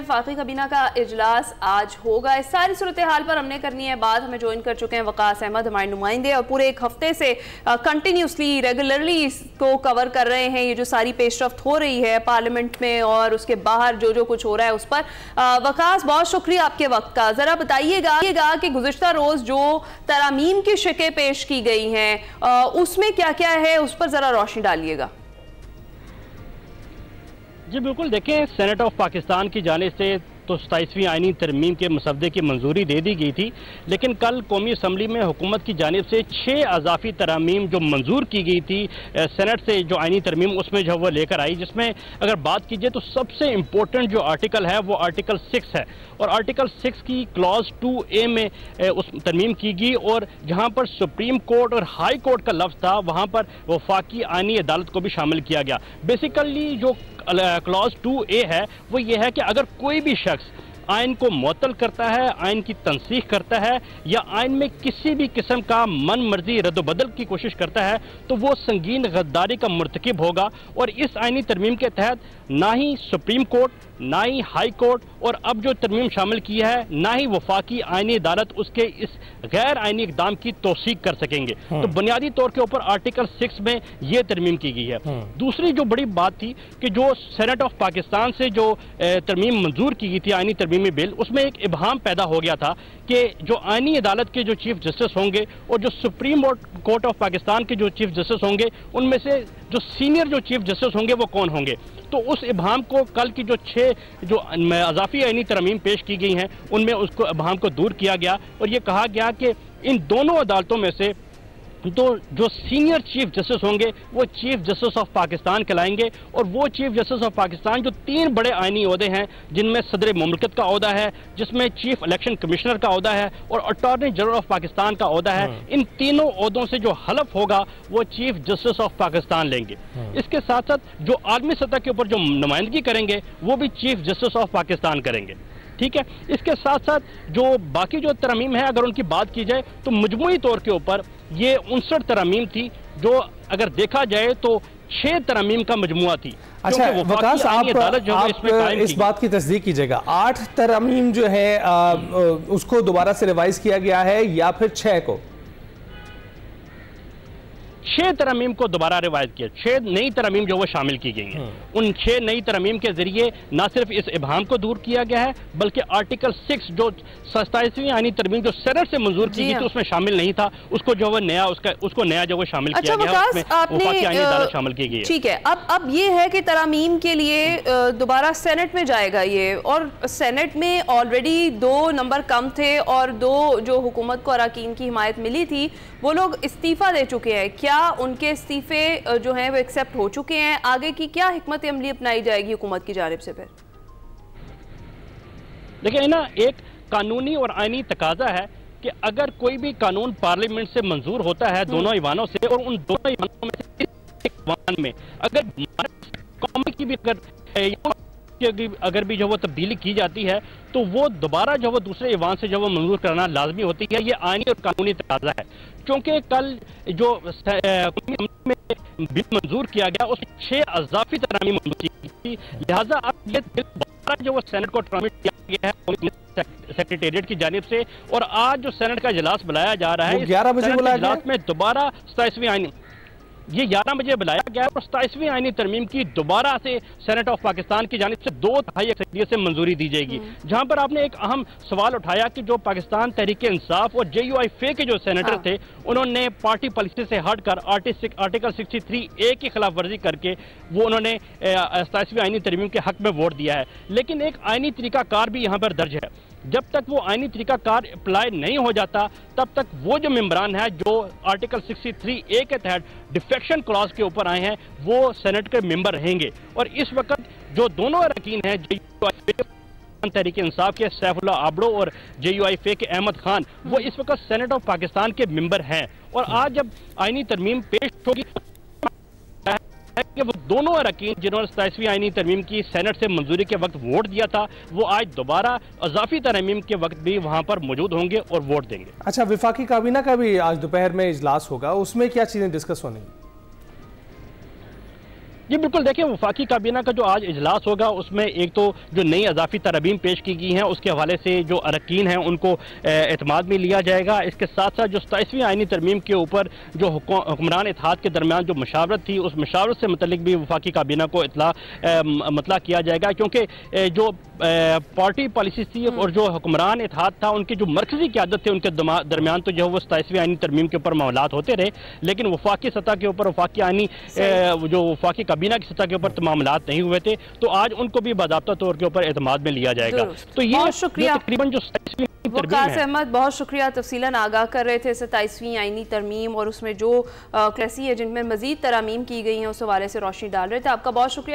वफाकी काबीना का इजलास आज होगा। इस सारी सूरत-ए-हाल पर हमने करनी है बात। हमें ज्वाइन कर चुके हैं वकास अहमद, हमारे नुमाइंदे, और पूरे एक हफ्ते से कंटिन्यूसली रेगुलरली इसको कवर कर रहे हैं। ये जो सारी पेशरफ्त हो रही है पार्लियामेंट में और उसके बाहर जो कुछ हो रहा है उस पर। वकास, बहुत शुक्रिया आपके वक्त का। ज़रा बताइएगा कि गुज़िश्ता रोज़ जो तरामीम की शिकें पेश की गई हैं उसमें क्या क्या है, उस पर ज़रा रोशनी डालिएगा। जी बिल्कुल, देखें, सेनेट ऑफ पाकिस्तान की जानिब से तो 27वीं आईनी तरमीम के मसवदे की मंजूरी दे दी गई थी, लेकिन कल कौमी असम्बली में हुकूमत की जानिब से 6 अजाफी तरामीम जो मंजूर की गई थी सेनेट से, जो आईनी तरमीम उसमें जो वो लेकर आई, जिसमें अगर बात कीजिए तो सबसे इम्पोर्टेंट जो आर्टिकल है वो आर्टिकल 6 है। और आर्टिकल 6 की क्लॉज 2A में उस तरमीम की गई, और जहाँ पर सुप्रीम कोर्ट और हाई कोर्ट का लफ्ज़ था वहाँ पर वफाकी आईनी अदालत को भी शामिल किया गया। बेसिकली जो क्लॉज 2A है वो ये है कि अगर कोई भी शख्स आइन को मुअत्तल करता है, आइन की तनसीख करता है, या आइन में किसी भी किस्म का मन मर्जी रद्दबदल की कोशिश करता है, तो वो संगीन गद्दारी का मुर्तकिब होगा। और इस आइनी तरमीम के तहत ना ही सुप्रीम कोर्ट, ना ही हाई कोर्ट, और अब जो तरमीम शामिल की है ना ही वफाकी आइनी अदालत उसके इस गैर आइनी इकदाम की तौसीक कर सकेंगे। तो बुनियादी तौर के ऊपर आर्टिकल 6 में यह तरमीम की गई है। दूसरी जो बड़ी बात थी कि जो सेनेट ऑफ पाकिस्तान से जो तरमीम मंजूर की गई थी आइनी तरमीमी बिल, उसमें एक इबहाम पैदा हो गया था कि जो आइनी अदालत के जो चीफ जस्टिस होंगे और जो सुप्रीम कोर्ट ऑफ पाकिस्तान के जो चीफ जस्टिस होंगे, उनमें से जो सीनियर जो चीफ जस्टिस होंगे वो कौन होंगे। तो उस इबहाम को कल की जो 6 जो अजाफी आईनी तरमीम पेश की गई हैं उनमें उसको इबहाम को दूर किया गया, और ये कहा गया कि इन दोनों अदालतों में से तो जो सीनियर चीफ जस्टिस होंगे वो चीफ जस्टिस ऑफ पाकिस्तान कहलाएंगे। और वो चीफ जस्टिस ऑफ पाकिस्तान जो 3 बड़े आईनी ओहदे हैं, जिनमें सदर मुमलकत का ओहदा है, जिसमें चीफ इलेक्शन कमिश्नर का ओहदा है और अटॉर्नी जनरल ऑफ पाकिस्तान का ओहदा है, इन तीनों ओहदों से जो हलफ होगा वो चीफ जस्टिस ऑफ पाकिस्तान लेंगे। इसके साथ साथ जो आलमी सतह के ऊपर जो नुमाइंदगी करेंगे वो भी चीफ जस्टिस ऑफ पाकिस्तान करेंगे। ठीक है, इसके साथ साथ जो बाकी जो तरमीम है अगर उनकी बात की जाए तो मजमूई तौर के ऊपर ये 59 तरमीम थी, जो अगर देखा जाए तो 6 तरमीम का मजमुआ थी। अच्छा वकास, आप इस बात की तस्दीक कीजिएगा, 8 तरमीम जो है उसको दोबारा से रिवाइज किया गया है या फिर 6 को? 6 तरमीम को दोबारा रिवायत किया, 6 नई तरमीम जो वो शामिल की गई हैं। उन 6 नई तरमीम के जरिए न सिर्फ इस इबहाम को दूर किया गया है, बल्कि आर्टिकल 6 जो 27वीं आईनी तरमीम जो सेनेट से मंजूर की गई थी उसमें शामिल नहीं था, उसको जो वो नया उसको नया जो वो शामिल किया गया है, उसमें वफाकी आईनी अदालत शामिल की गई है। ठीक है, अब ये है कि तरमीम के लिए दोबारा सेनेट में जाएगा ये, और सेनेट में ऑलरेडी 2 नंबर कम थे और 2 जो हुकूमत को अरकान की हिमायत मिली थी वो लोग इस्तीफा दे चुके हैं। क्या उनके इस्तीफे जो हैं वो एक्सेप्ट हो चुके हैं? आगे की क्या हिकमत अमली अपनाई जाएगी हुकूमत की जानिब से? फिर देखिए ना, एक कानूनी और आईनी तकाजा है कि अगर कोई भी कानून पार्लियामेंट से मंजूर होता है दोनों ईवानों से, और उन दोनों ईवानों में से एक ईवान में अगर कौमी की भी अगर भी जो वो तब्दीली की जाती है तो वो दोबारा जो वो दूसरे ईवान से जो वो मंजूर करना लाजमी होती है। ये आईनी और कानूनी तकाजा है, क्योंकि कल जो में बिल मंजूर किया गया उसमें 6 अजाफी तरामीम मंजूर की थी, लिहाजा अब ये बिल दोबारा जो वो सेनेट को ट्रांसमिट किया गया है सेक्रेटेरिएट की जानिब से, और आज जो सेनेट का इजलास बुलाया जा रहा है 11 बजे इजलास में दोबारा 27वीं आईनी ये 11 बजे बुलाया गया और 27वीं आईनी तरमीम की दोबारा से सेनेट ऑफ पाकिस्तान की जानिब से 2/3 अक्सरियत से मंजूरी दी जाएगी। जहां पर आपने एक अहम सवाल उठाया कि जो पाकिस्तान तहरीक इंसाफ और JUI के जो सेनेटर थे उन्होंने पार्टी पॉलिसी से हटकर आर्टिकल 63A की खिलाफ वर्जी करके वो उन्होंने 27वीं आईनी तरमीम के हक में वोट दिया है। लेकिन एक आईनी तरीकाकार भी यहाँ पर दर्ज है, जब तक वो आईनी तरीकाकार अप्लाई नहीं हो जाता तब तक वो जो मेंबरान है जो आर्टिकल 63A के तहत डिफेक्शन क्लॉज के ऊपर आए हैं वो सेनेट के मेंबर रहेंगे। और इस वक्त जो दोनों अरकान हैं तहरीक इंसाफ के सैफुल्लाह आबड़ो और JUI के अहमद खान, वो इस वक्त सेनेट ऑफ पाकिस्तान के मेंबर हैं। और आज जब आईनी तरमीम पेश होगी कि वो दोनों अरकान जिन्होंने 27वीं आईनी तरमीम की सेनेट से मंजूरी के वक्त वोट दिया था वो आज दोबारा अजाफी तरमीम के वक्त भी वहां पर मौजूद होंगे और वोट देंगे। अच्छा, वफाकी काबीना का भी आज दोपहर में इजलास होगा, उसमें क्या चीजें डिस्कस होंगी? जी बिल्कुल, देखिए वफाकी काबीना का जो आज इजलास होगा उसमें एक तो जो नई अजाफी तरमीम पेश की गई हैं उसके हवाले से जो अरकान हैं उनको एतमाद में लिया जाएगा। इसके साथ साथ जो 27वीं आईनी तरमीम के ऊपर जो हुक्मरान इत्तेहाद के दरमियान जो मशावरत थी उस मशावरत से मुतल्लिक भी वफाकी काबीना को मतला किया जाएगा, क्योंकि जो पार्टी पॉलिसी थी और जो हुक्मरान इत्तेहाद था उनकी जो मरकजी क़यादत थे उनके दरमियान तो जो वो 27वीं आईनी तरमीम के ऊपर मामलात होते रहे, लेकिन वफाकी सतह के ऊपर वफाकी आईनी जो वफाकी काबीना की सतह के ऊपर मामलात नहीं हुए थे, तो आज उनको भी बाज़ाब्ता तौर के ऊपर एतमाद में लिया जाएगा। तो ये तकरीबन जो वकास अहमद, बहुत शुक्रिया, तफसीलन आगाह कर रहे थे 27वीं आईनी तरमीम और उसमें जो क्लासी है जिनमें मजीद तरामीम की गई हैं उस हवाले से रोशनी डाल रहे थे। आपका बहुत शुक्रिया।